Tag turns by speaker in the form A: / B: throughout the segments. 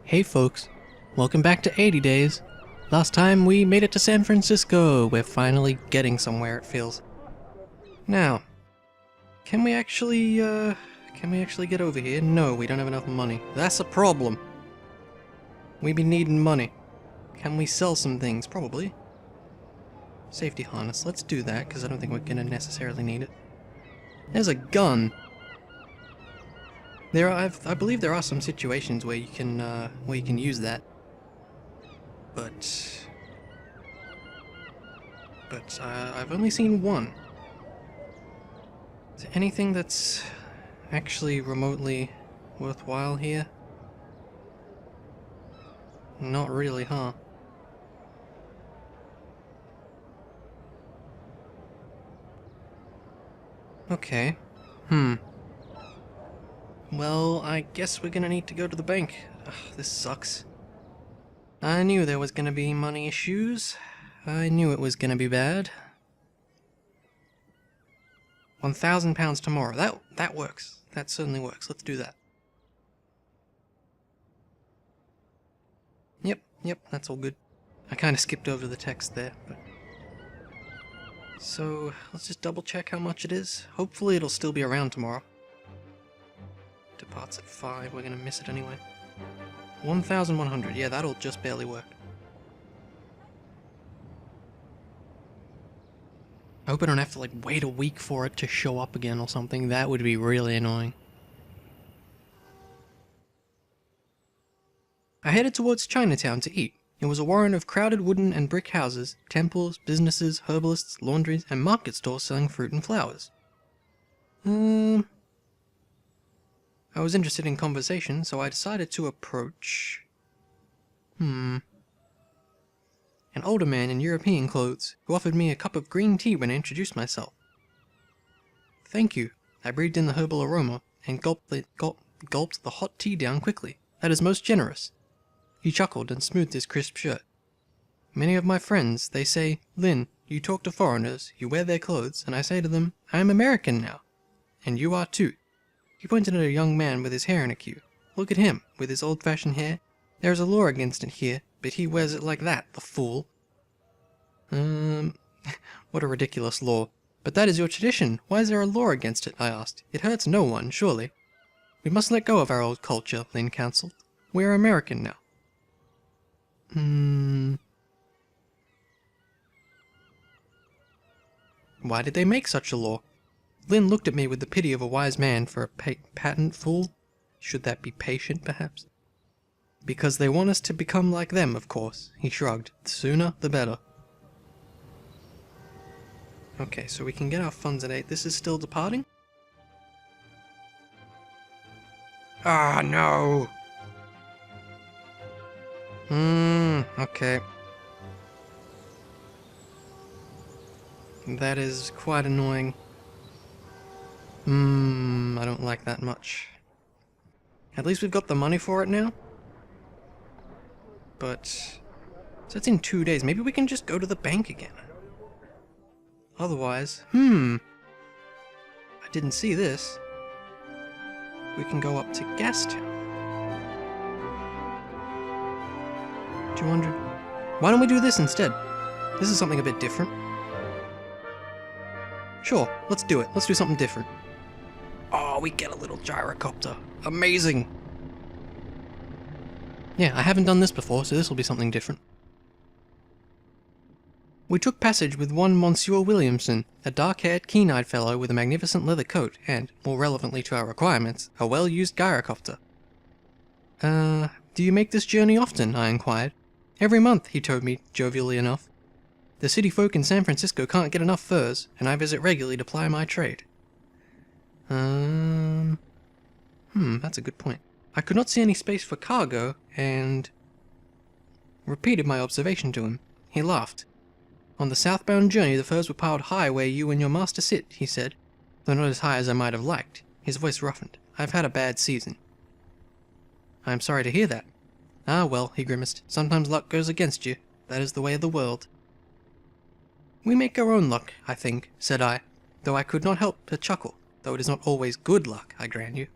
A: Hey folks, welcome back to 80 Days. Last time we made it to San Francisco. We're finally getting somewhere, it feels. Now, can we actually get over here? No, we don't have enough money. That's a problem. We be needing money. Can we sell some things? Probably. Safety harness, let's do that, because I don't think we're gonna necessarily need it. There's a gun. I believe there are some situations where you can use that, but I've only seen one. Is there anything that's actually remotely worthwhile here? Not really, huh? Okay. Well, I guess we're gonna need to go to the bank. Ugh, this sucks. I knew there was gonna be money issues. I knew it was gonna be bad. £1,000 tomorrow. That works. That certainly works. Let's do that. Yep, that's all good. I kinda skipped over the text there, but... So, let's just double check how much it is. Hopefully it'll still be around tomorrow. Departs at 5, we're gonna miss it anyway. 1,100, yeah, that'll just barely work. I hope I don't have to, like, wait a week for it to show up again or something. That would be really annoying. I headed towards Chinatown to eat. It was a warren of crowded wooden and brick houses, temples, businesses, herbalists, laundries, and market stores selling fruit and flowers. I was interested in conversation, so I decided to approach... An older man in European clothes, who offered me a cup of green tea when I introduced myself. Thank you. I breathed in the herbal aroma, and gulped the hot tea down quickly. That is most generous. He chuckled and smoothed his crisp shirt. Many of my friends, they say, Lynn, you talk to foreigners, you wear their clothes, and I say to them, I am American now. And you are too. He pointed at a young man with his hair in a queue. Look at him, with his old-fashioned hair. There is a law against it here, but he wears it like that, the fool. What a ridiculous law. But that is your tradition. Why is there a law against it? I asked. It hurts no one, surely. We must let go of our old culture, Lynn counseled. We are American now. Why did they make such a law? Lynn looked at me with the pity of a wise man for a patent fool. Should that be patient, perhaps? Because they want us to become like them, of course. He shrugged. The sooner, the better. Okay, so we can get our funds at 8. This is still departing? Ah, no! Okay. That is quite annoying. I don't like that much. At least we've got the money for it now. But... so it's in 2 days. Maybe we can just go to the bank again. Otherwise... I didn't see this. We can go up to Gastown. 200. Why don't we do this instead? This is something a bit different. Sure, let's do it. Let's do something different. Oh, we get a little gyrocopter. Amazing! Yeah, I haven't done this before, so this will be something different. We took passage with one Monsieur Williamson, a dark-haired, keen-eyed fellow with a magnificent leather coat and, more relevantly to our requirements, a well-used gyrocopter. Do you make this journey often? I inquired. Every month, he told me, jovially enough. The city folk in San Francisco can't get enough furs, and I visit regularly to ply my trade. That's a good point. I could not see any space for cargo, and... repeated my observation to him. He laughed. On the southbound journey, the furs were piled high where you and your master sit, he said, though not as high as I might have liked. His voice roughened. I've had a bad season. I am sorry to hear that. Ah, well, he grimaced. Sometimes luck goes against you. That is the way of the world. We make our own luck, I think, said I, though I could not help but chuckle, though it is not always good luck, I grant you.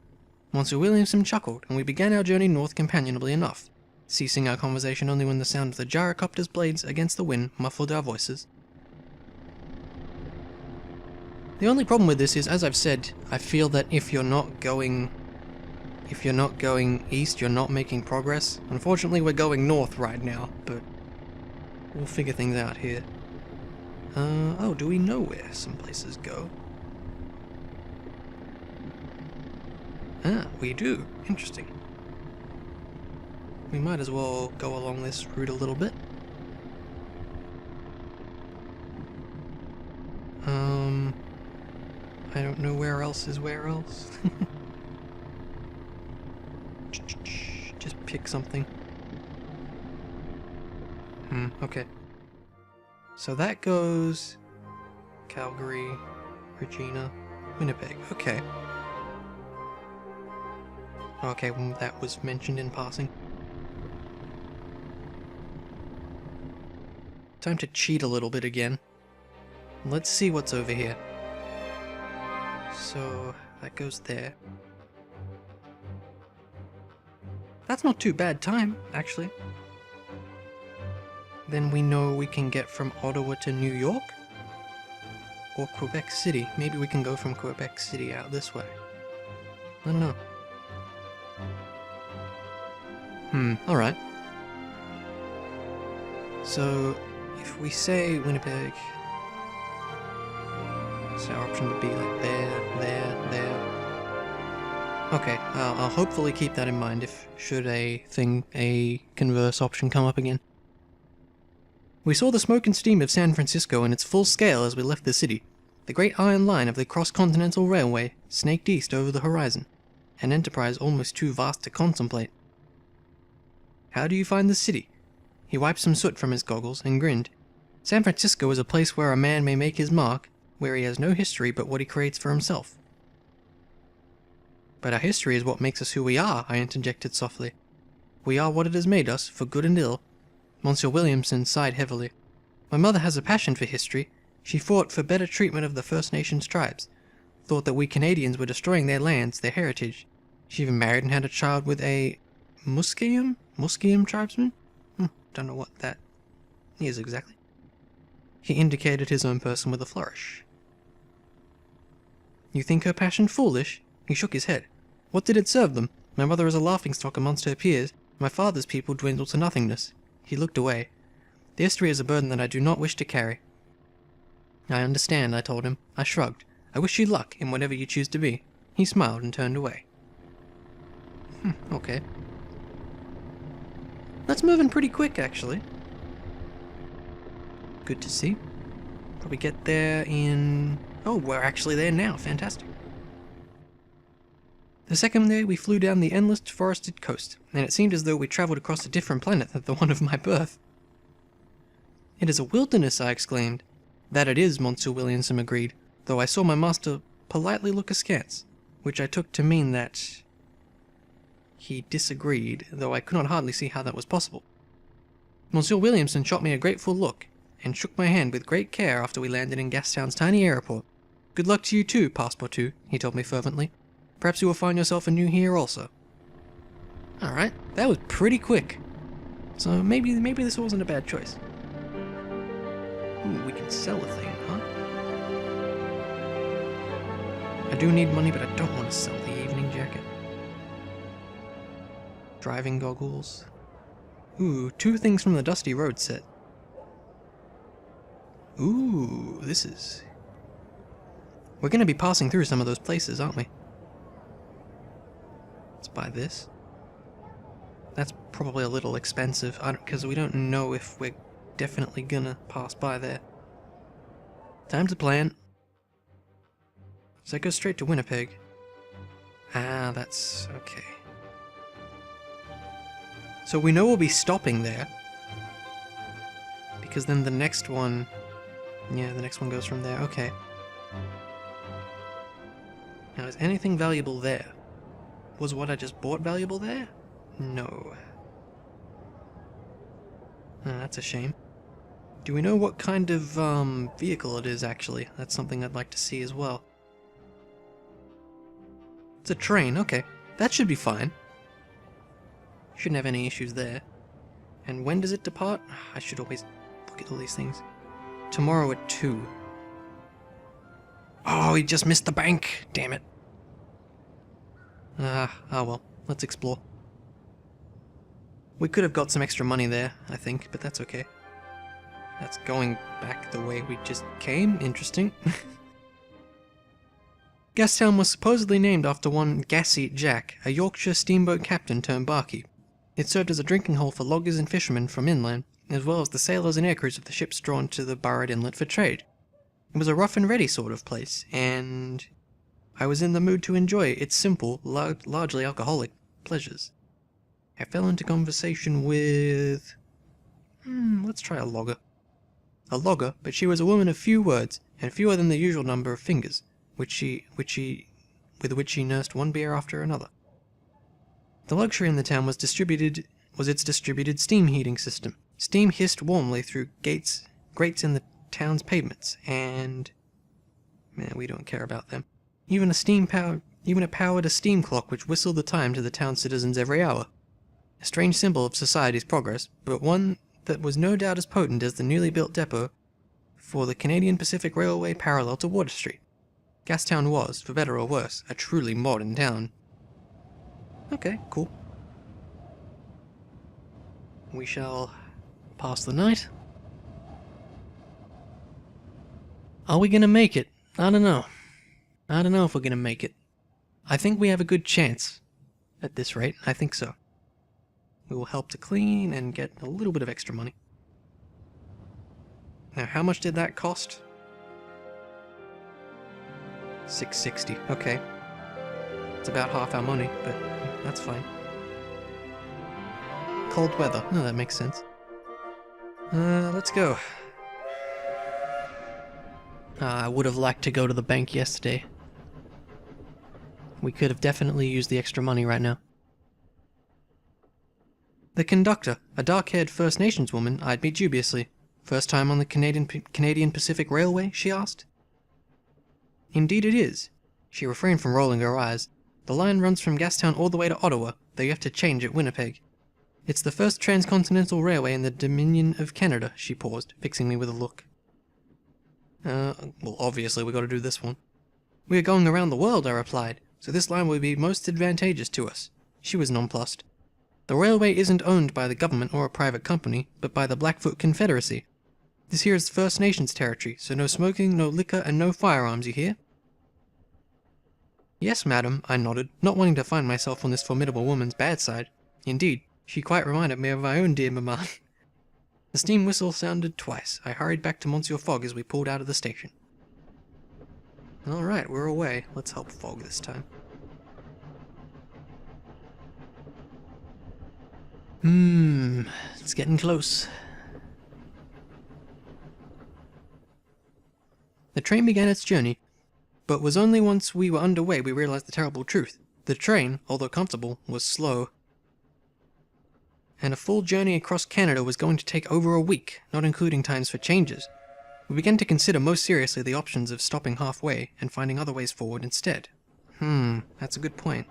A: Monsieur Williamson chuckled, and we began our journey north companionably enough. ceasing our conversation only when the sound of the gyrocopter's blades against the wind muffled our voices. The only problem with this is, as I've said, I feel that if you're not going east, you're not making progress. Unfortunately, we're going north right now, but we'll figure things out here. Oh, do we know where some places go? Ah, we do. Interesting. We might as well go along this route a little bit. I don't know where else is where else. Just pick something. Okay. So that goes Calgary, Regina, Winnipeg. Okay. Okay, well, that was mentioned in passing. Time to cheat a little bit again. Let's see what's over here. So, that goes there. That's not too bad time, actually. Then we know we can get from Ottawa to New York? Or Quebec City. Maybe we can go from Quebec City out this way. I don't know. Alright. So, if we say Winnipeg, so our option would be like there. Okay, I'll hopefully keep that in mind if should a converse option come up again. We saw the smoke and steam of San Francisco in its full scale as we left the city. The great iron line of the cross-continental railway snaked east over the horizon, an enterprise almost too vast to contemplate. How do you find the city? He wiped some soot from his goggles and grinned. San Francisco is a place where a man may make his mark, where he has no history but what he creates for himself. But our history is what makes us who we are, I interjected softly. We are what it has made us, for good and ill. Monsieur Williamson sighed heavily. My mother has a passion for history. She fought for better treatment of the First Nations tribes. Thought that we Canadians were destroying their lands, their heritage. She even married and had a child with a Musqueam tribesman? Don't know what that is exactly. He indicated his own person with a flourish. You think her passion foolish? He shook his head. What did it serve them? My mother is a laughingstock amongst her peers. My father's people dwindle to nothingness. He looked away. The history is a burden that I do not wish to carry. I understand, I told him. I shrugged. I wish you luck in whatever you choose to be. He smiled and turned away. Okay. That's moving pretty quick, actually. Good to see. Probably get there in... Oh, we're actually there now. Fantastic. The second day we flew down the endless forested coast, and it seemed as though we travelled across a different planet than the one of my birth. It is a wilderness, I exclaimed. That it is, Monsieur Williamson agreed, though I saw my master politely look askance, which I took to mean that he disagreed, though I could not hardly see how that was possible. Monsieur Williamson shot me a grateful look, and shook my hand with great care after we landed in Gastown's tiny airport. Good luck to you too, Passepartout, he told me fervently. Perhaps you will find yourself a new here also. Alright, that was pretty quick. So maybe this wasn't a bad choice. Ooh, we can sell a thing, huh? I do need money, but I don't want to sell the evening jacket. Driving goggles. Ooh, 2 things from the Dusty Road set. Ooh, this is... We're going to be passing through some of those places, aren't we? Let's buy this. That's probably a little expensive, because we don't know if we're definitely gonna pass by there. Time to plan. So it goes straight to Winnipeg. Ah, that's... okay. So we know we'll be stopping there. Because then the next one... Yeah, the next one goes from there. Okay. Now, is anything valuable there? Was what I just bought valuable there? No. Oh, that's a shame. Do we know what kind of vehicle it is, actually? That's something I'd like to see as well. It's a train, okay. That should be fine. Shouldn't have any issues there. And when does it depart? I should always look at all these things. Tomorrow at 2. Oh, he just missed the bank! Damn it. Oh well, let's explore. We could have got some extra money there, I think, but that's okay. That's going back the way we just came. Interesting. Gastown was supposedly named after one Gasseat Jack, a Yorkshire steamboat captain turned barkeep. It served as a drinking hole for loggers and fishermen from inland, as well as the sailors and aircrews of the ships drawn to the Burrard Inlet for trade. It was a rough and ready sort of place, and I was in the mood to enjoy its simple, largely alcoholic pleasures. I fell into conversation with... let's try a logger. A logger, but she was a woman of few words, and fewer than the usual number of fingers, with which she nursed one beer after another. The luxury in the town was its distributed steam heating system. Steam hissed warmly through grates in the town's pavements, and... we don't care about them. Even a powered steam clock which whistled the time to the town citizens every hour. A strange symbol of society's progress, but one that was no doubt as potent as the newly built depot for the Canadian Pacific Railway parallel to Water Street. Gastown was, for better or worse, a truly modern town. Okay, cool. We shall pass the night. Are we gonna make it? I don't know. I don't know if we're gonna make it. I think we have a good chance. At this rate, I think so. We will help to clean and get a little bit of extra money. Now, how much did that cost? $6.60. Okay. It's about half our money, but that's fine. Cold weather. No, that makes sense. Let's go. I would have liked to go to the bank yesterday. We could have definitely used the extra money right now. The conductor, a dark-haired First Nations woman, eyed me dubiously. First time on the Canadian Pacific Railway, she asked. Indeed it is. She refrained from rolling her eyes. The line runs from Gastown all the way to Ottawa, though you have to change at Winnipeg. It's the first transcontinental railway in the Dominion of Canada, she paused, fixing me with a look. Well, obviously we gotta do this one. We are going around the world, I replied, so this line will be most advantageous to us. She was nonplussed. The railway isn't owned by the government or a private company, but by the Blackfoot Confederacy. This here is First Nations territory, so no smoking, no liquor, and no firearms, you hear? Yes, madam, I nodded, not wanting to find myself on this formidable woman's bad side. Indeed, she quite reminded me of my own dear mamma. The steam whistle sounded twice. I hurried back to Monsieur Fogg as we pulled out of the station. Alright, we're away. Let's help Fogg this time. It's getting close. The train began its journey, but was only once we were underway we realized the terrible truth. The train, although comfortable, was slow. And a full journey across Canada was going to take over a week, not including times for changes. We began to consider most seriously the options of stopping halfway and finding other ways forward instead. That's a good point.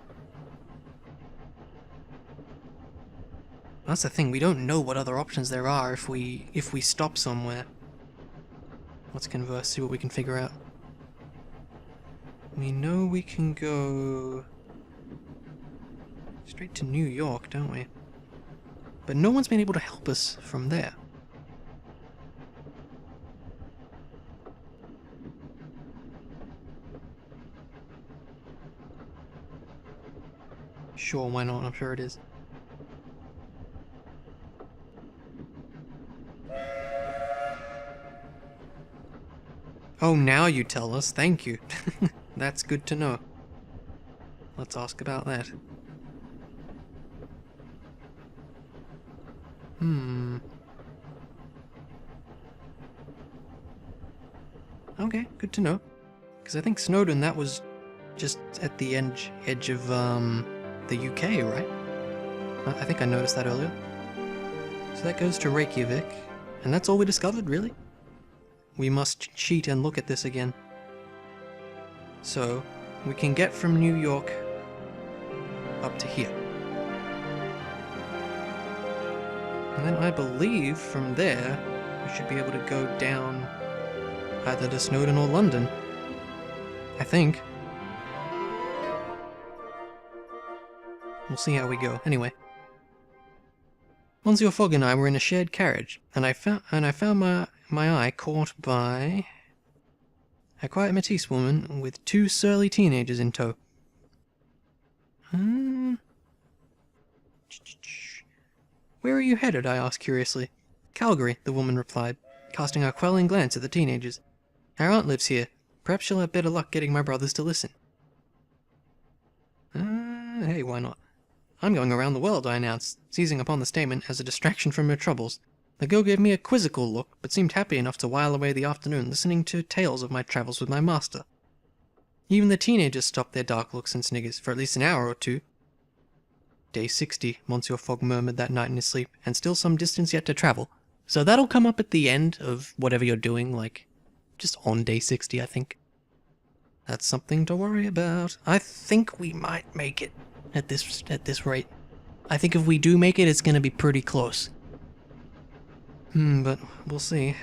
A: That's the thing, we don't know what other options there are if we stop somewhere. Let's converse, see what we can figure out. We know we can go straight to New York, don't we? But no one's been able to help us from there. Sure, why not? I'm sure it is. Oh, now you tell us. Thank you. That's good to know. Let's ask about that. Okay, good to know. Because I think Snowdon, that was just at the edge of the UK, right? I think I noticed that earlier. So that goes to Reykjavik. And that's all we discovered, really? We must cheat and look at this again. So, we can get from New York up to here. And then I believe from there, we should be able to go down either to Snowdon or London. I think. We'll see how we go. Anyway. Monsieur Fogg and I were in a shared carriage, and I found my eye caught by a quiet Matisse woman with 2 surly teenagers in tow. Where are you headed? I asked curiously. Calgary, the woman replied, casting a quelling glance at the teenagers. Our aunt lives here. Perhaps she'll have better luck getting my brothers to listen. Hey, why not? I'm going around the world, I announced, seizing upon the statement as a distraction from her troubles. The girl gave me a quizzical look, but seemed happy enough to while away the afternoon listening to tales of my travels with my master. Even the teenagers stopped their dark looks and sniggers for at least an hour or two. Day 60, Monsieur Fogg murmured that night in his sleep, and still some distance yet to travel. So that'll come up at the end of whatever you're doing, like, just on day 60, I think. That's something to worry about. I think we might make it at this rate. I think if we do make it, it's gonna be pretty close. But we'll see.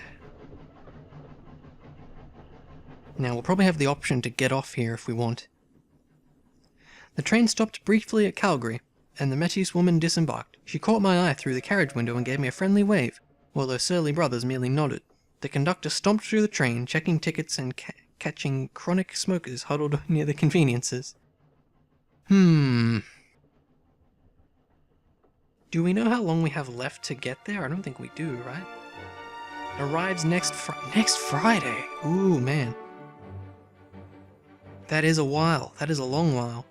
A: Now, we'll probably have the option to get off here if we want. The train stopped briefly at Calgary, and the Métis woman disembarked. She caught my eye through the carriage window and gave me a friendly wave, while her surly brothers merely nodded. The conductor stomped through the train, checking tickets and catching chronic smokers huddled near the conveniences. Do we know how long we have left to get there? I don't think we do, right? It arrives next Friday. Ooh, man. That is a while. That is a long while.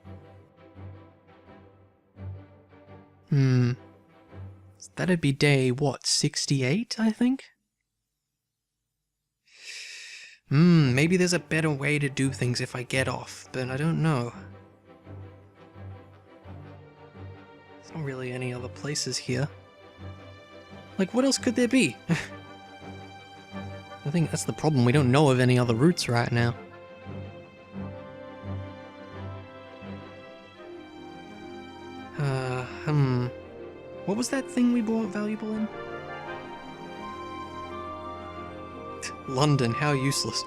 A: That'd be day, what, 68, I think? Maybe there's a better way to do things if I get off, but I don't know. There's not really any other places here. Like, what else could there be? I think that's the problem, we don't know of any other routes right now. What was that thing we bought valuable in? London, how useless.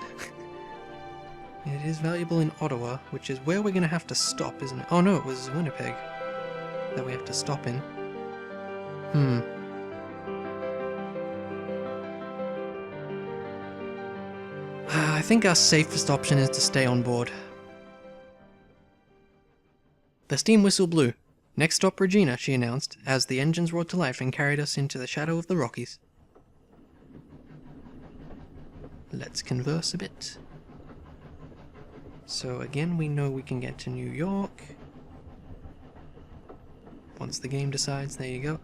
A: It is valuable in Ottawa, which is where we're gonna have to stop, isn't it? Oh no, it was Winnipeg that we have to stop in. I think our safest option is to stay on board. The steam whistle blew. Next stop, Regina, she announced, as the engines roared to life and carried us into the shadow of the Rockies. Let's converse a bit. So again, we know we can get to New York. Once the game decides, there you go.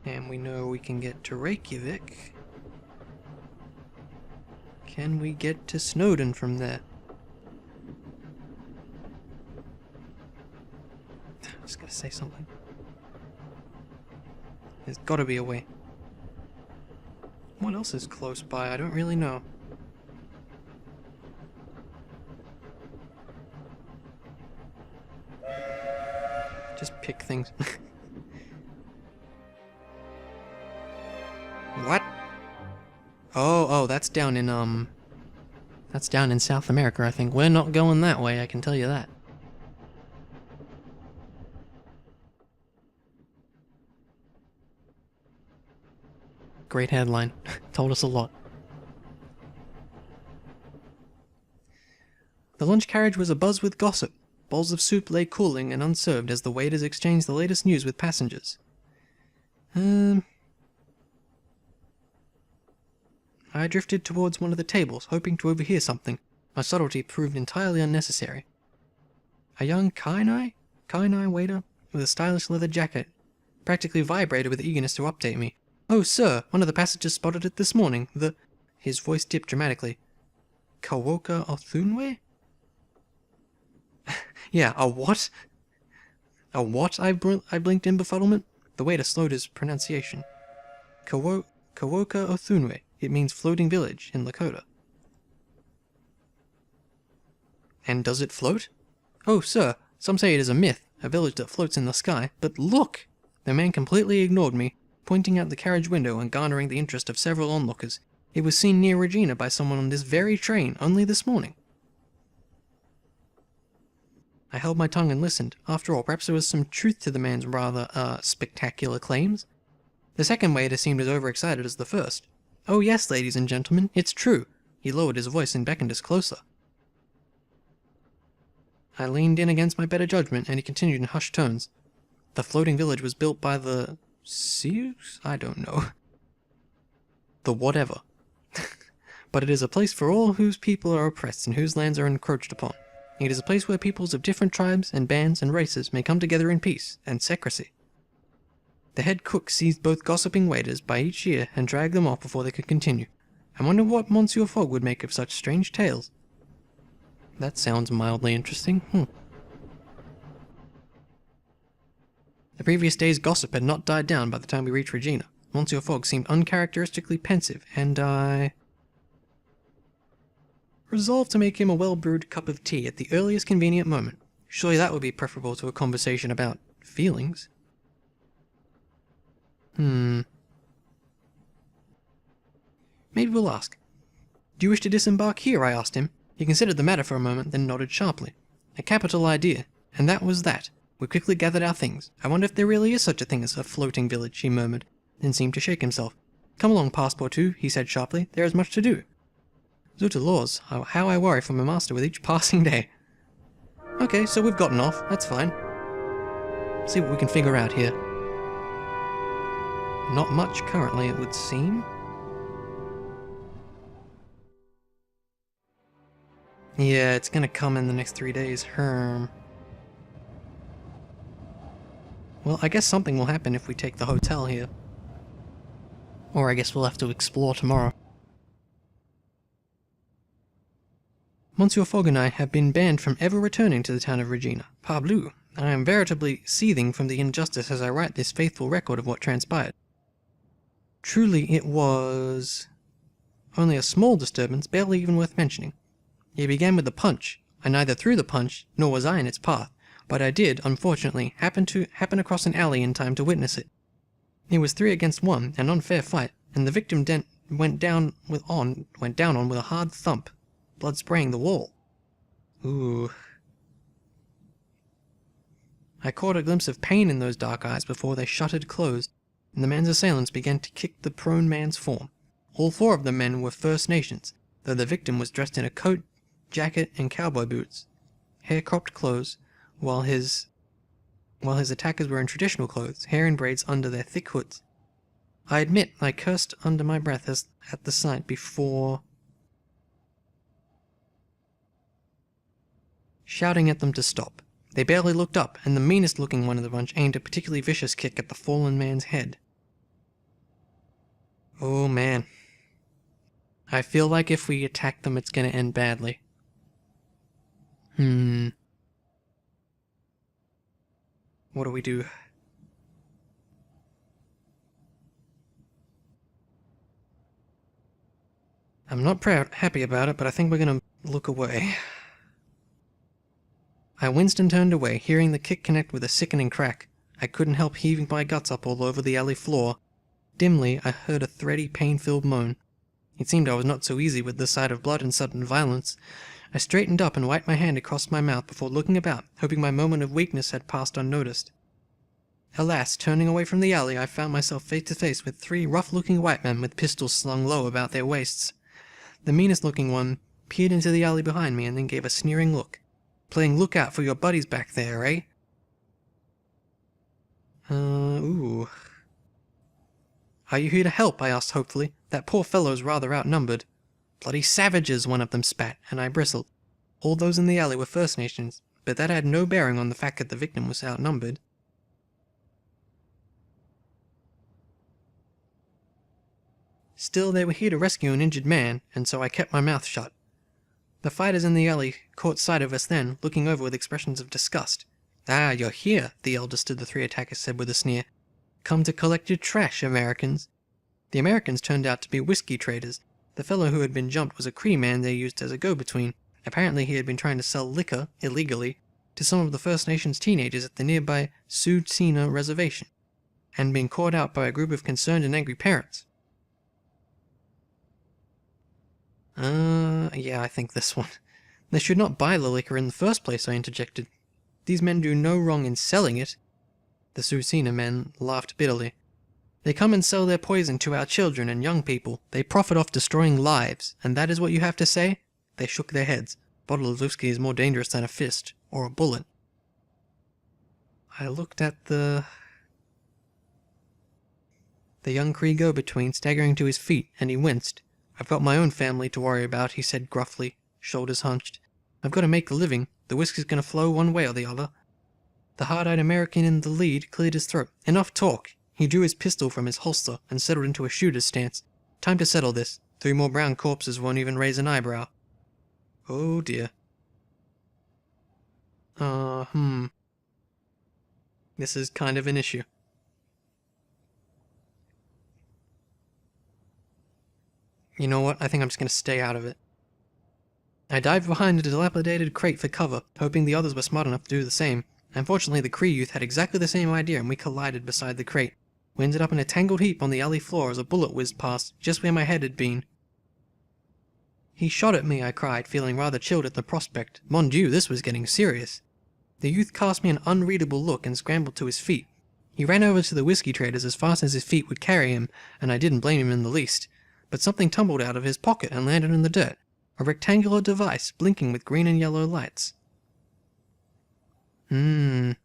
A: And we know we can get to Reykjavik. Can we get to Snowdon from there? I was gonna say something. There's gotta be a way. What else is close by? I don't really know. Just pick things. What? Oh, that's down in South America, I think. We're not going that way, I can tell you that. Great headline. Told us a lot. The lunch carriage was abuzz with gossip. Bowls of soup lay cooling and unserved as the waiters exchanged the latest news with passengers. I drifted towards one of the tables, hoping to overhear something. My subtlety proved entirely unnecessary. A young Kainai waiter with a stylish leather jacket practically vibrated with eagerness to update me. "Oh, sir, one of the passengers spotted it this morning. His voice dipped dramatically. Kawoka Othunwe? Yeah, a what? A what? I blinked in befuddlement. The waiter slowed his pronunciation. Kawoka Othunwe. It means floating village in Lakota. And does it float? Oh, sir, some say it is a myth, a village that floats in the sky. But look! The man completely ignored me, pointing out the carriage window and garnering the interest of several onlookers. It was seen near Regina by someone on this very train only this morning. I held my tongue and listened. After all, perhaps there was some truth to the man's rather, spectacular claims. The second waiter seemed as overexcited as the first. "Oh yes, ladies and gentlemen, it's true." He lowered his voice and beckoned us closer. I leaned in against my better judgment, and he continued in hushed tones. "The floating village was built by the... Sioux? I don't know. The whatever. But it is a place for all whose people are oppressed and whose lands are encroached upon. It is a place where peoples of different tribes and bands and races may come together in peace and secrecy. The head cook seized both gossiping waiters by each ear and dragged them off before they could continue. I wonder what Monsieur Fogg would make of such strange tales." That sounds mildly interesting. The previous day's gossip had not died down by the time we reached Regina. Monsieur Fogg seemed uncharacteristically pensive, and I resolved to make him a well-brewed cup of tea at the earliest convenient moment. Surely that would be preferable to a conversation about feelings. Maybe we'll ask. "Do you wish to disembark here?" I asked him. He considered the matter for a moment, then nodded sharply. A capital idea, and that was that. We quickly gathered our things. "I wonder if there really is such a thing as a floating village," he murmured, then seemed to shake himself. "Come along, Passepartout," he said sharply. "There is much to do." Zoot laws, how I worry for my master with each passing day. Okay, so we've gotten off. That's fine. See what we can figure out here. Not much currently, it would seem. Yeah, it's gonna come in the next 3 days. Well, I guess something will happen if we take the hotel here. Or I guess we'll have to explore tomorrow. Monsieur Fogg and I have been banned from ever returning to the town of Regina. Parbleu! I am veritably seething from the injustice as I write this faithful record of what transpired. Truly it was only a small disturbance, barely even worth mentioning. It began with the punch. I neither threw the punch, nor was I in its path, but I did, unfortunately, happen across an alley in time to witness it. It was 3 against 1, an unfair fight, and the victim went down on with a hard thump, blood spraying the wall. Ooh. I caught a glimpse of pain in those dark eyes before they shuttered closed, and the man's assailants began to kick the prone man's form. All 4 of the men were First Nations, though the victim was dressed in a coat, jacket, and cowboy boots, hair-cropped clothes, while his attackers were in traditional clothes, hair in braids under their thick hoods. I admit I cursed under my breath at the sight before shouting at them to stop. They barely looked up, and the meanest-looking one of the bunch aimed a particularly vicious kick at the fallen man's head. Oh man. I feel like if we attack them, it's gonna end badly. What do we do? I'm not happy about it, but I think we're gonna look away. I winced and turned away, hearing the kick connect with a sickening crack. I couldn't help heaving my guts up all over the alley floor. Dimly, I heard a thready, pain-filled moan. It seemed I was not so easy with the sight of blood and sudden violence. I straightened up and wiped my hand across my mouth before looking about, hoping my moment of weakness had passed unnoticed. Alas, turning away from the alley, I found myself face to face with 3 rough-looking white men with pistols slung low about their waists. The meanest-looking one peered into the alley behind me and then gave a sneering look. "Playing lookout for your buddies back there, eh?" Ooh. "Are you here to help?" I asked hopefully. "That poor fellow's rather outnumbered." "Bloody savages," one of them spat, and I bristled. All those in the alley were First Nations, but that had no bearing on the fact that the victim was outnumbered. Still, they were here to rescue an injured man, and so I kept my mouth shut. The fighters in the alley caught sight of us then, looking over with expressions of disgust. "Ah, you're here," the eldest of the 3 attackers said with a sneer. "Come to collect your trash, Americans." The Americans turned out to be whiskey traders. The fellow who had been jumped was a Cree man they used as a go-between. Apparently he had been trying to sell liquor, illegally, to some of the First Nations teenagers at the nearby Sioux Reservation. and being caught out by a group of concerned and angry parents. Yeah, I think this one. They should not buy the liquor in the first place, I interjected. These men do no wrong in selling it. The Susina men laughed bitterly. They come and sell their poison to our children and young people. They profit off destroying lives, and that is what you have to say? They shook their heads. A bottle of whiskey is more dangerous than a fist, or a bullet. I looked at the young Cree go-between staggering to his feet, and he winced. I've got my own family to worry about, he said gruffly, shoulders hunched. I've got to make a living. The whiskey's going to flow one way or the other. The hard-eyed American in the lead cleared his throat. Enough talk. He drew his pistol from his holster and settled into a shooter's stance. Time to settle this. 3 more brown corpses won't even raise an eyebrow. Oh dear. This is kind of an issue. You know what? I think I'm just going to stay out of it. I dived behind a dilapidated crate for cover, hoping the others were smart enough to do the same. Unfortunately, the Cree youth had exactly the same idea, and we collided beside the crate. We ended up in a tangled heap on the alley floor as a bullet whizzed past, just where my head had been. He shot at me, I cried, feeling rather chilled at the prospect. Mon Dieu, this was getting serious. The youth cast me an unreadable look and scrambled to his feet. He ran over to the whiskey traders as fast as his feet would carry him, and I didn't blame him in the least. But something tumbled out of his pocket and landed in the dirt. A rectangular device, blinking with green and yellow lights. Maybe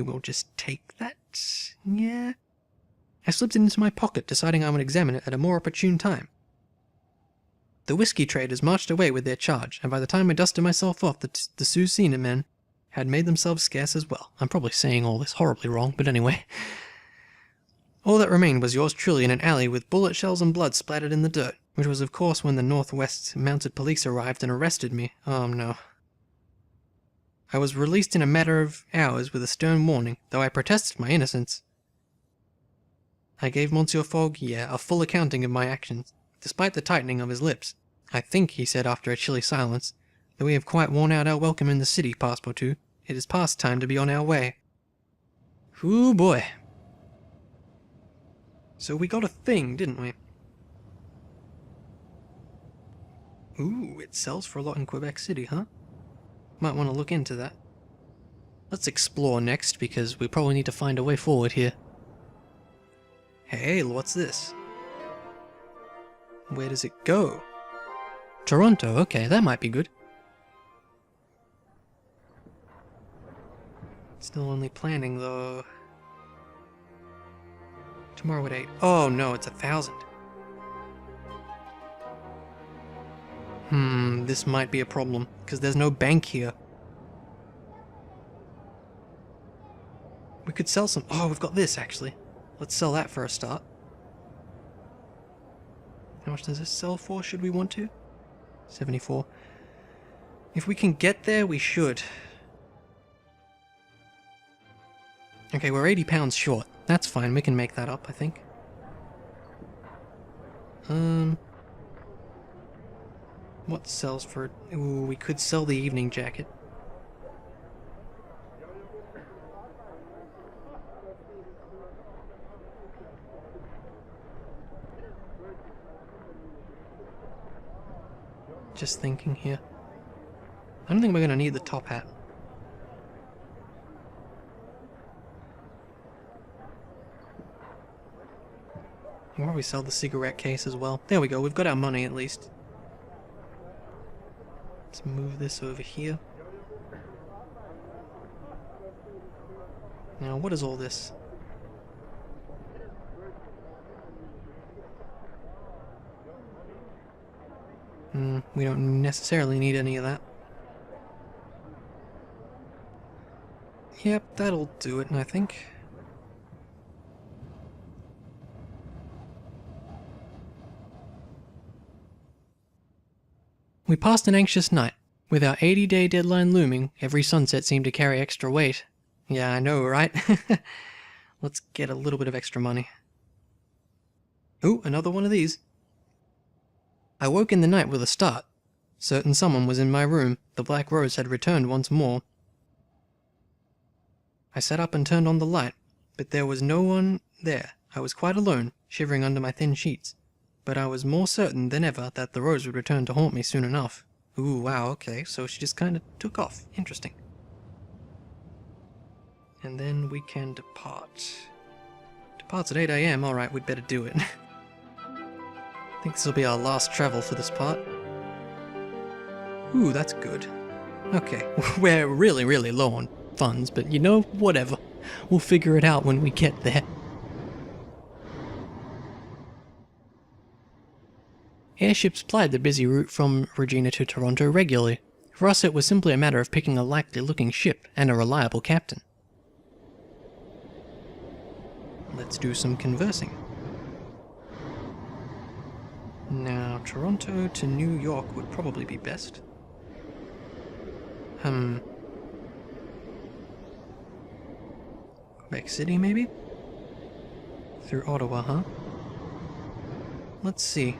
A: we'll just take that, yeah? I slipped it into my pocket, deciding I would examine it at a more opportune time. The whiskey traders marched away with their charge, and by the time I dusted myself off, the Susina men had made themselves scarce as well. I'm probably saying all this horribly wrong, but anyway. All that remained was yours truly in an alley with bullet shells and blood splattered in the dirt, which was of course when the Northwest Mounted Police arrived and arrested me. Oh no. I was released in a matter of hours with a stern warning, though I protested my innocence. I gave Monsieur Fogg, a full accounting of my actions, despite the tightening of his lips. I think, he said after a chilly silence, that we have quite worn out our welcome in the city, Passepartout. It is past time to be on our way. Ooh boy. So we got a thing, didn't we? Ooh, it sells for a lot in Quebec City, huh? Might want to look into that. Let's explore next, because we probably need to find a way forward here. Hey, what's this? Where does it go? Toronto, okay, that might be good. Still only planning, though. Tomorrow at 8. Oh no, it's 1,000. This might be a problem, because there's no bank here. We could sell some... Oh, we've got this, actually. Let's sell that for a start. How much does this sell for, should we want to? 74. If we can get there, we should. Okay, we're 80 pounds short. That's fine, we can make that up, I think. What sells for... Ooh, we could sell the evening jacket. Just thinking here. I don't think we're gonna need the top hat. We'll probably sell the cigarette case as well. There we go, we've got our money at least. Let's move this over here. Now, what is all this? We don't necessarily need any of that. Yep, that'll do it, I think. We passed an anxious night. With our 80-day deadline looming, every sunset seemed to carry extra weight. Yeah, I know, right? Let's get a little bit of extra money. Ooh, another one of these. I woke in the night with a start. Certain someone was in my room. The Black Rose had returned once more. I sat up and turned on the light, but there was no one there. I was quite alone, shivering under my thin sheets. But I was more certain than ever that the rose would return to haunt me soon enough. Ooh, wow, okay, so she just kind of took off. Interesting. And then we can depart. Departs at 8 AM, alright, we'd better do it. I think this will be our last travel for this part. Ooh, that's good. Okay, we're really low on funds, but you know, whatever. We'll figure it out when we get there. Airships plied the busy route from Regina to Toronto regularly. For us it was simply a matter of picking a likely-looking ship and a reliable captain. Let's do some conversing. Now, Toronto to New York would probably be best. Quebec City, maybe? Through Ottawa, huh? Let's see.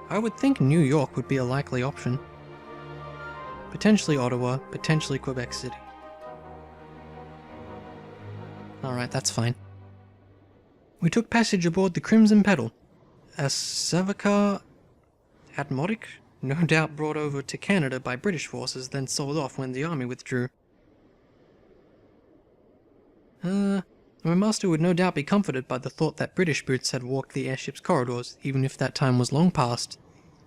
A: I would think New York would be a likely option. Potentially Ottawa, potentially Quebec City. Alright, that's fine. We took passage aboard the Crimson Petal, a Savarkar Atmotic, no doubt brought over to Canada by British forces, then sold off when the army withdrew. My master would no doubt be comforted by the thought that British boots had walked the airship's corridors, even if that time was long past.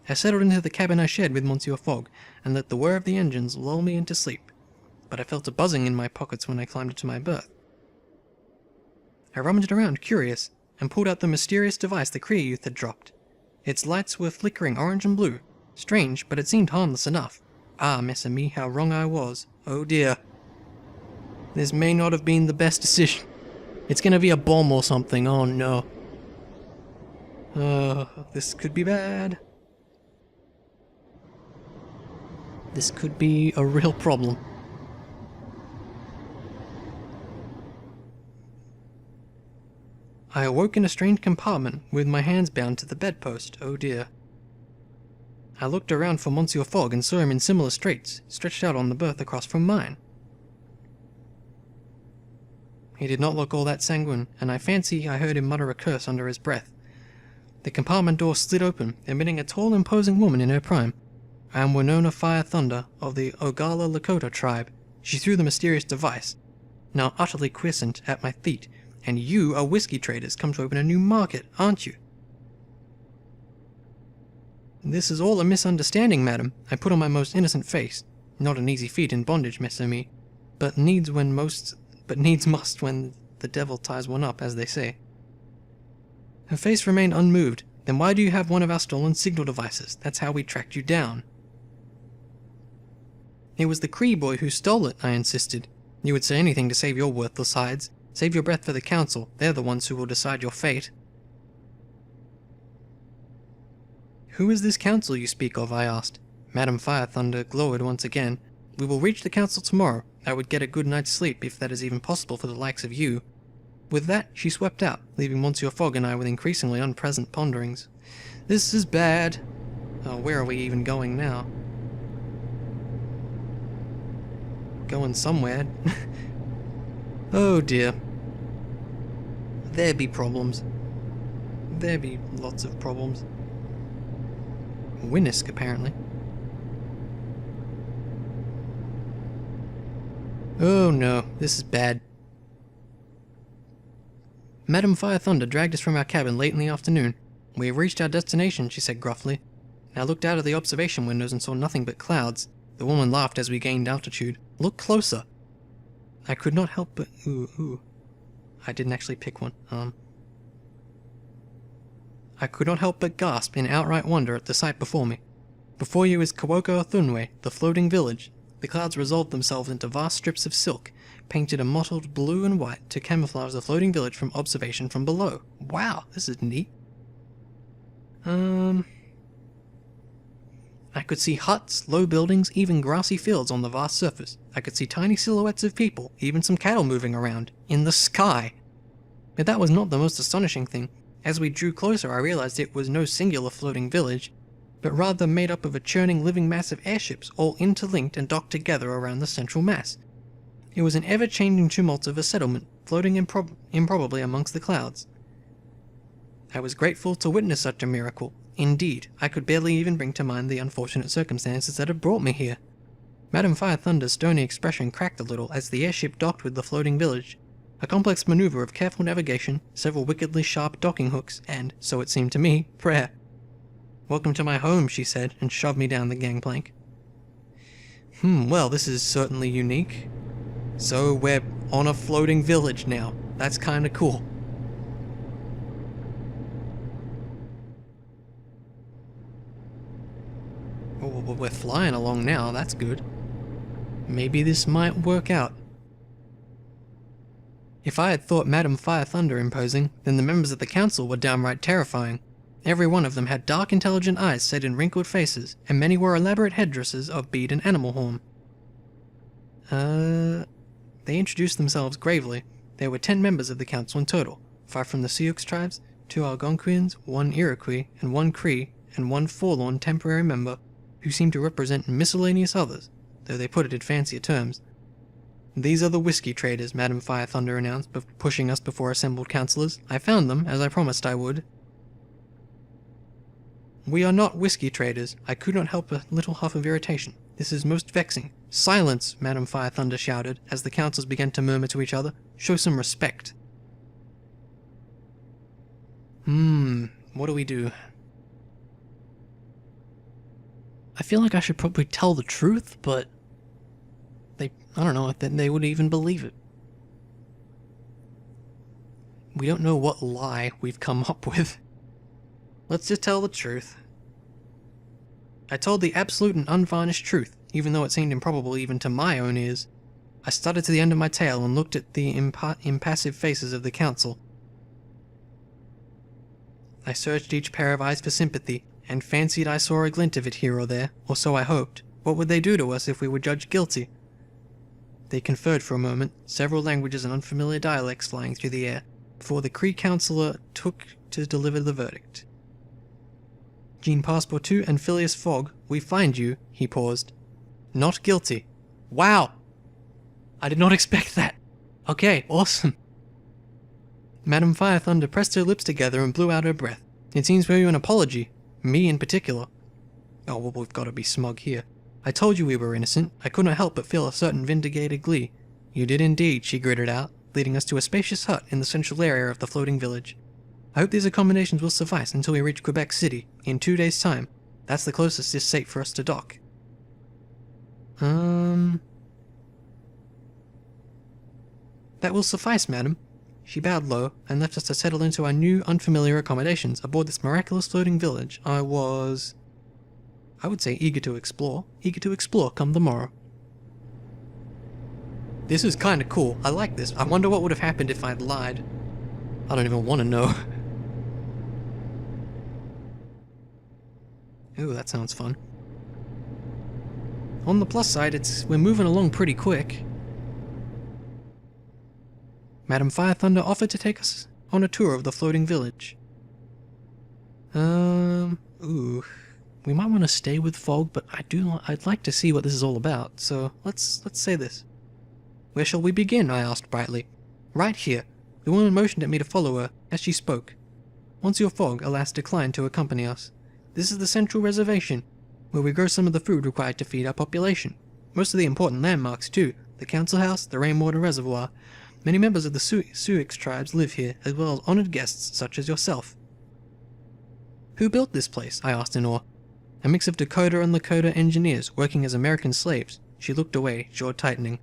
A: I settled into the cabin I shared with Monsieur Fogg, and let the whir of the engines lull me into sleep, but I felt a buzzing in my pockets when I climbed into my berth. I rummaged around, curious, and pulled out the mysterious device the Cree youth had dropped. Its lights were flickering orange and blue. Strange, but it seemed harmless enough. Ah, mes amis, how wrong I was. Oh dear. This may not have been the best decision. It's gonna be a bomb or something, oh no. This could be bad. This could be a real problem. I awoke in a strange compartment, with my hands bound to the bedpost. Oh dear. I looked around for Monsieur Fogg and saw him in similar straits, stretched out on the berth across from mine. He did not look all that sanguine, and I fancy I heard him mutter a curse under his breath. The compartment door slid open, admitting a tall, imposing woman in her prime. I am Winona Fire Thunder, of the Oglala Lakota tribe. She threw the mysterious device, now utterly quiescent, at my feet. And you are whiskey traders come to open a new market, aren't you? This is all a misunderstanding, madam. I put on my most innocent face. Not an easy feat in bondage, mes amis, but needs must when the devil ties one up, as they say. Her face remained unmoved. Then why do you have one of our stolen signal devices? That's how we tracked you down. It was the Cree boy who stole it, I insisted. You would say anything to save your worthless hides. Save your breath for the council. They're the ones who will decide your fate. Who is this council you speak of? I asked. Madame Fire Thunder glowered once again. We will reach the council tomorrow. I would get a good night's sleep if that is even possible for the likes of you. With that, she swept out, leaving Monsieur Fogg and I with increasingly unpleasant ponderings. This is bad. Oh, where are we even going now? Going somewhere. Oh dear. There be problems. There be lots of problems. Winnisk, apparently. Oh no, this is bad. Madame Fire Thunder dragged us from our cabin late in the afternoon. We have reached our destination, she said gruffly. I looked out of the observation windows and saw nothing but clouds. The woman laughed as we gained altitude. Look closer. I could not help but... Ooh. I didn't actually pick one. I could not help but gasp in outright wonder at the sight before me. Before you is Kawoka Thunwe, the floating village. The clouds resolved themselves into vast strips of silk, painted a mottled blue and white to camouflage the floating village from observation from below. Wow, this is neat. I could see huts, low buildings, even grassy fields on the vast surface. I could see tiny silhouettes of people, even some cattle moving around, in the sky. But that was not the most astonishing thing. As we drew closer, I realized it was no singular floating village. but rather made up of a churning living mass of airships all interlinked and docked together around the central mass. It was an ever-changing tumult of a settlement, floating improbably amongst the clouds. I was grateful to witness such a miracle. Indeed, I could barely even bring to mind the unfortunate circumstances that had brought me here. Madame Fire Thunder's stony expression cracked a little as the airship docked with the floating village. A complex maneuver of careful navigation, several wickedly sharp docking hooks, and, so it seemed to me, prayer. "Welcome to my home," she said, and shoved me down the gangplank. Well, this is certainly unique. So we're on a floating village now. That's kinda cool. Oh, well, we're flying along now, that's good. Maybe this might work out. If I had thought Madame Fire Thunder imposing, then the members of the council were downright terrifying. Every one of them had dark, intelligent eyes set in wrinkled faces, and many wore elaborate headdresses of bead and animal horn. They introduced themselves gravely. There were 10 members of the council in total, 5 from the Sioux tribes, 2 Algonquians, 1 Iroquois, and 1 Cree, and 1 forlorn temporary member, who seemed to represent miscellaneous others, though they put it in fancier terms. "These are the whiskey traders," Madame Fire Thunder announced, pushing us before assembled councillors. "I found them, as I promised I would." "We are not whiskey traders." I could not help a little huff of irritation. "This is most vexing." "Silence!" Madame Fire Thunder shouted, as the councillors began to murmur to each other. "Show some respect." What do we do? I feel like I should probably tell the truth, but I don't know if they would even believe it. We don't know what lie we've come up with. Let's just tell the truth. I told the absolute and unvarnished truth, even though it seemed improbable even to my own ears. I started to the end of my tale and looked at the impassive faces of the council. I searched each pair of eyes for sympathy, and fancied I saw a glint of it here or there, or so I hoped. What would they do to us if we were judged guilty? They conferred for a moment, several languages and unfamiliar dialects flying through the air, before the Cree councillor took to deliver the verdict. "Jean Passepartout and Phileas Fogg, we find you," he paused. "Not guilty." Wow! I did not expect that. Okay, awesome. Madame Fire Thunder pressed her lips together and blew out her breath. "It seems we owe you an apology. Me in particular." "Oh, well, we've got to be smug here. I told you we were innocent. I could not help but feel a certain vindicated glee." "You did indeed," she gritted out, leading us to a spacious hut in the central area of the floating village. "I hope these accommodations will suffice until we reach Quebec City, in 2 days' time. That's the closest it's safe for us to dock." "That will suffice, madam." She bowed low, and left us to settle into our new, unfamiliar accommodations aboard this miraculous floating village. I would say eager to explore come the morrow. This is kinda cool. I like this. I wonder what would have happened if I'd lied. I don't even want to know. Ooh, that sounds fun. On the plus side, we're moving along pretty quick. Madame Fire Thunder offered to take us on a tour of the floating village. Ooh. We might want to stay with Fogg, but I'd like to see what this is all about, so let's say this. "Where shall we begin?" I asked brightly. "Right here." The woman motioned at me to follow her. As she spoke, Monsieur Fogg, alas, declined to accompany us. "This is the central reservation, where we grow some of the food required to feed our population. Most of the important landmarks, too. The council house, the rainwater reservoir. Many members of the Sioux tribes live here, as well as honored guests such as yourself." "Who built this place?" I asked in awe. "A mix of Dakota and Lakota engineers working as American slaves." She looked away, jaw tightening.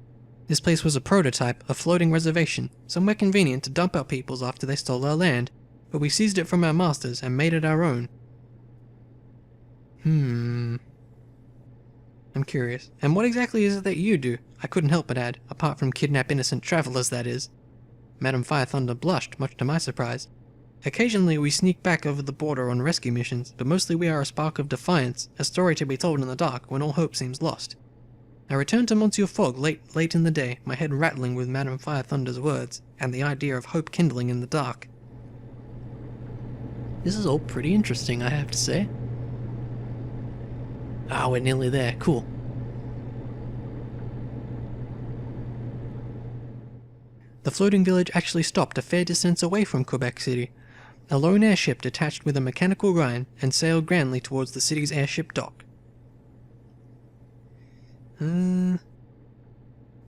A: "This place was a prototype, a floating reservation, somewhere convenient to dump our peoples after they stole our land, but we seized it from our masters and made it our own." I'm curious. "And what exactly is it that you do?" I couldn't help but add, "apart from kidnap innocent travelers, that is." Madame Fire Thunder blushed, much to my surprise. "Occasionally we sneak back over the border on rescue missions, but mostly we are a spark of defiance, a story to be told in the dark when all hope seems lost." I returned to Monsieur Fogg late in the day, my head rattling with Madame Fire Thunder's words, and the idea of hope kindling in the dark. This is all pretty interesting, I have to say. Ah, we're nearly there. Cool. The floating village actually stopped a fair distance away from Quebec City. A lone airship detached with a mechanical grind and sailed grandly towards the city's airship dock.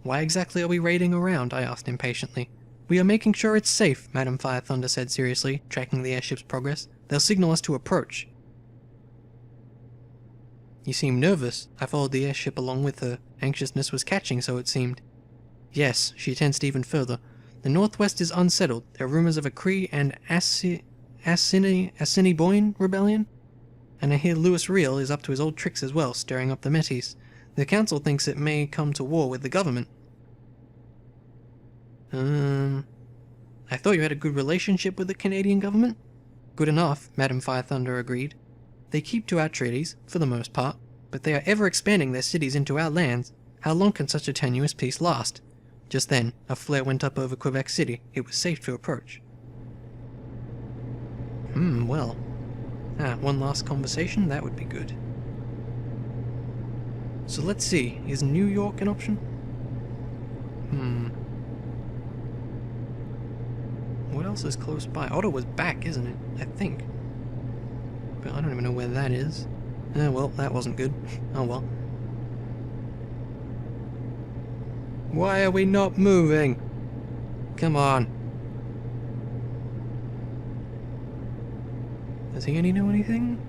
A: Why exactly are we raiding around? I asked impatiently. We are making sure it's safe, Madame Fire Thunder said seriously, tracking the airship's progress. They'll signal us to approach. You seem nervous. I followed the airship along with her. Anxiousness was catching, so it seemed. Yes, she tensed even further. The Northwest is unsettled. There are rumors of a Cree and Assiniboine rebellion. And I hear Louis Riel is up to his old tricks as well, stirring up the Métis. The council thinks it may come to war with the government. I thought you had a good relationship with the Canadian government? Good enough, Madame Fire Thunder agreed. They keep to our treaties, for the most part, but they are ever expanding their cities into our lands. How long can such a tenuous peace last? Just then, a flare went up over Quebec City. It was safe to approach. Well. One last conversation? That would be good. So let's see, is New York an option? What else is close by? Ottawa's back, isn't it? I think. But I don't even know where that is. Well, that wasn't good. Oh well. Why are we not moving? Come on. Does he know anything?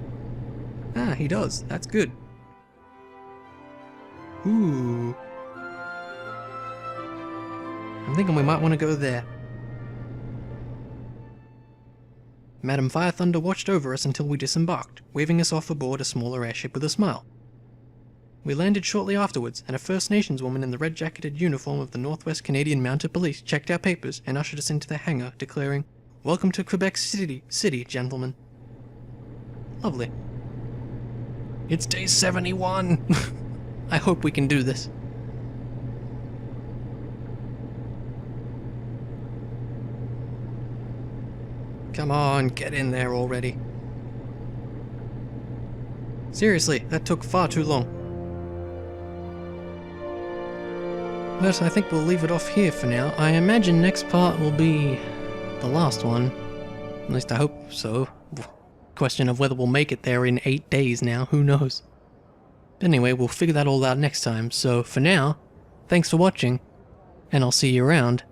A: Ah, he does. That's good. Ooh. I'm thinking we might want to go there. Madame Fire Thunder watched over us until we disembarked, waving us off aboard a smaller airship with a smile. We landed shortly afterwards, and a First Nations woman in the red-jacketed uniform of the Northwest Canadian Mounted Police checked our papers and ushered us into the hangar, declaring, "Welcome to Quebec City, gentlemen." Lovely. It's day 71! I hope we can do this. Come on, get in there already. Seriously, that took far too long. But I think we'll leave it off here for now. I imagine next part will be the last one. At least I hope so. Question of whether we'll make it there in 8 days now, who knows. But anyway, we'll figure that all out next time. So for now, thanks for watching, and I'll see you around.